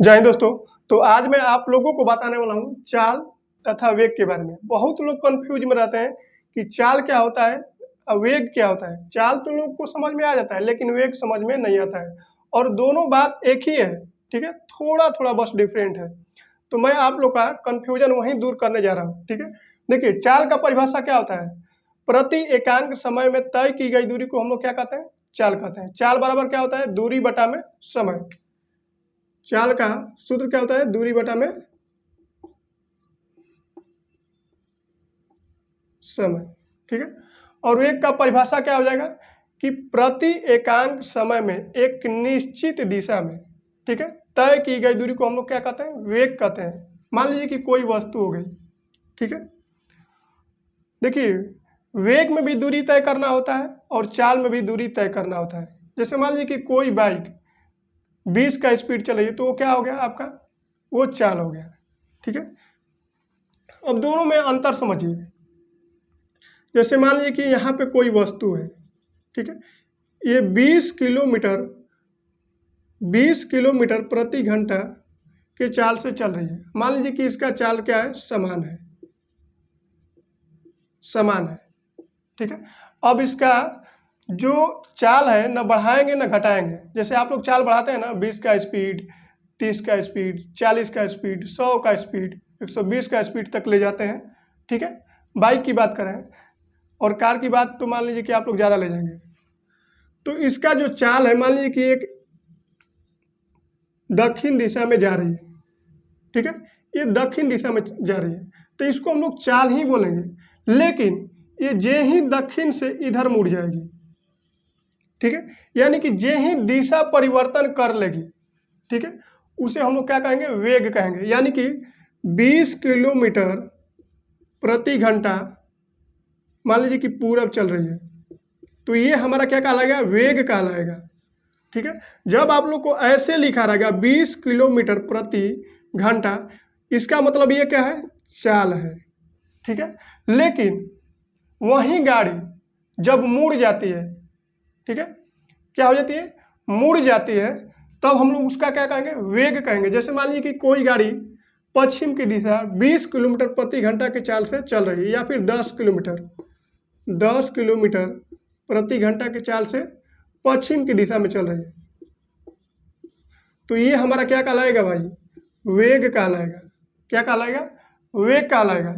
जय हिंद दोस्तों। तो आज मैं आप लोगों को बताने वाला हूँ चाल तथा वेग के बारे में। बहुत लोग कंफ्यूज में रहते हैं कि चाल क्या होता है और वेग क्या होता है। चाल तो लोग को समझ में आ जाता है लेकिन वेग समझ में नहीं आता है, और दोनों बात एक ही है, ठीक है, थोड़ा थोड़ा बस डिफरेंट है। तो मैं आप लोग का कंफ्यूजन वहीं दूर करने जा रहा हूँ, ठीक है। देखिए, चाल का परिभाषा क्या होता है? प्रति एकांक समय में तय की गई दूरी को हम लोग क्या कहते हैं? चाल कहते हैं। चाल बराबर क्या होता है? दूरी बटा में समय। चाल का सूत्र क्या होता है? दूरी बटा में समय, ठीक है। और वेग का परिभाषा क्या हो जाएगा कि प्रति एकांक समय में एक निश्चित दिशा में, ठीक है, तय की गई दूरी को हम लोग क्या कहते हैं? वेग कहते हैं। मान लीजिए कि कोई वस्तु हो गई, ठीक है। देखिए, वेग में भी दूरी तय करना होता है और चाल में भी दूरी तय करना होता है। जैसे मान लीजिए कि कोई बाइक 20 का स्पीड चल रही है, तो वो क्या हो गया आपका? वो चाल हो गया, ठीक है। अब दोनों में अंतर समझिए। जैसे मान लीजिए कि यहाँ पे कोई वस्तु है, ठीक है, ये 20 किलोमीटर प्रति घंटा के चाल से चल रही है। मान लीजिए कि इसका चाल क्या है? समान है, ठीक है। अब इसका जो चाल है न बढ़ाएंगे न घटाएंगे। जैसे आप लोग चाल बढ़ाते हैं ना, 20 का स्पीड, 30 का स्पीड, 40 का स्पीड, 100 का स्पीड, 120 का स्पीड तक ले जाते हैं, ठीक है। बाइक की बात करें और कार की बात तो मान लीजिए कि आप लोग ज़्यादा ले जाएंगे। तो इसका जो चाल है, मान लीजिए कि एक दक्षिण दिशा में जा रही है, ठीक है, ये दक्षिण दिशा में जा रही है, तो इसको हम लोग चाल ही बोलेंगे। लेकिन ये जे ही दक्षिण से इधर मुड़ जाएगी, ठीक है, यानी कि जे ही दिशा परिवर्तन कर लेगी, ठीक है, उसे हम लोग क्या कहेंगे? वेग कहेंगे। यानी कि 20 किलोमीटर प्रति घंटा मान लीजिए कि पूरब चल रही है, तो ये हमारा क्या कहलाएगा? वेग कहलाएगा, ठीक है। जब आप लोग को ऐसे लिखा रहेगा 20 किलोमीटर प्रति घंटा, इसका मतलब ये क्या है? चाल है, ठीक है। लेकिन वही गाड़ी जब मुड़ जाती है, ठीक है, क्या हो जाती है? मुड़ जाती है, तब हम लोग उसका क्या कहेंगे? वेग कहेंगे। जैसे मान लीजिए कि कोई गाड़ी पश्चिम की दिशा 20 किलोमीटर प्रति घंटा के चाल से चल रही है, या फिर 10 किलोमीटर प्रति घंटा के चाल से पश्चिम की दिशा में चल रही है, तो ये हमारा क्या कहलाएगा भाई? वेग कहलाएगा। क्या कहलाएगा? वेग कहलाएगा।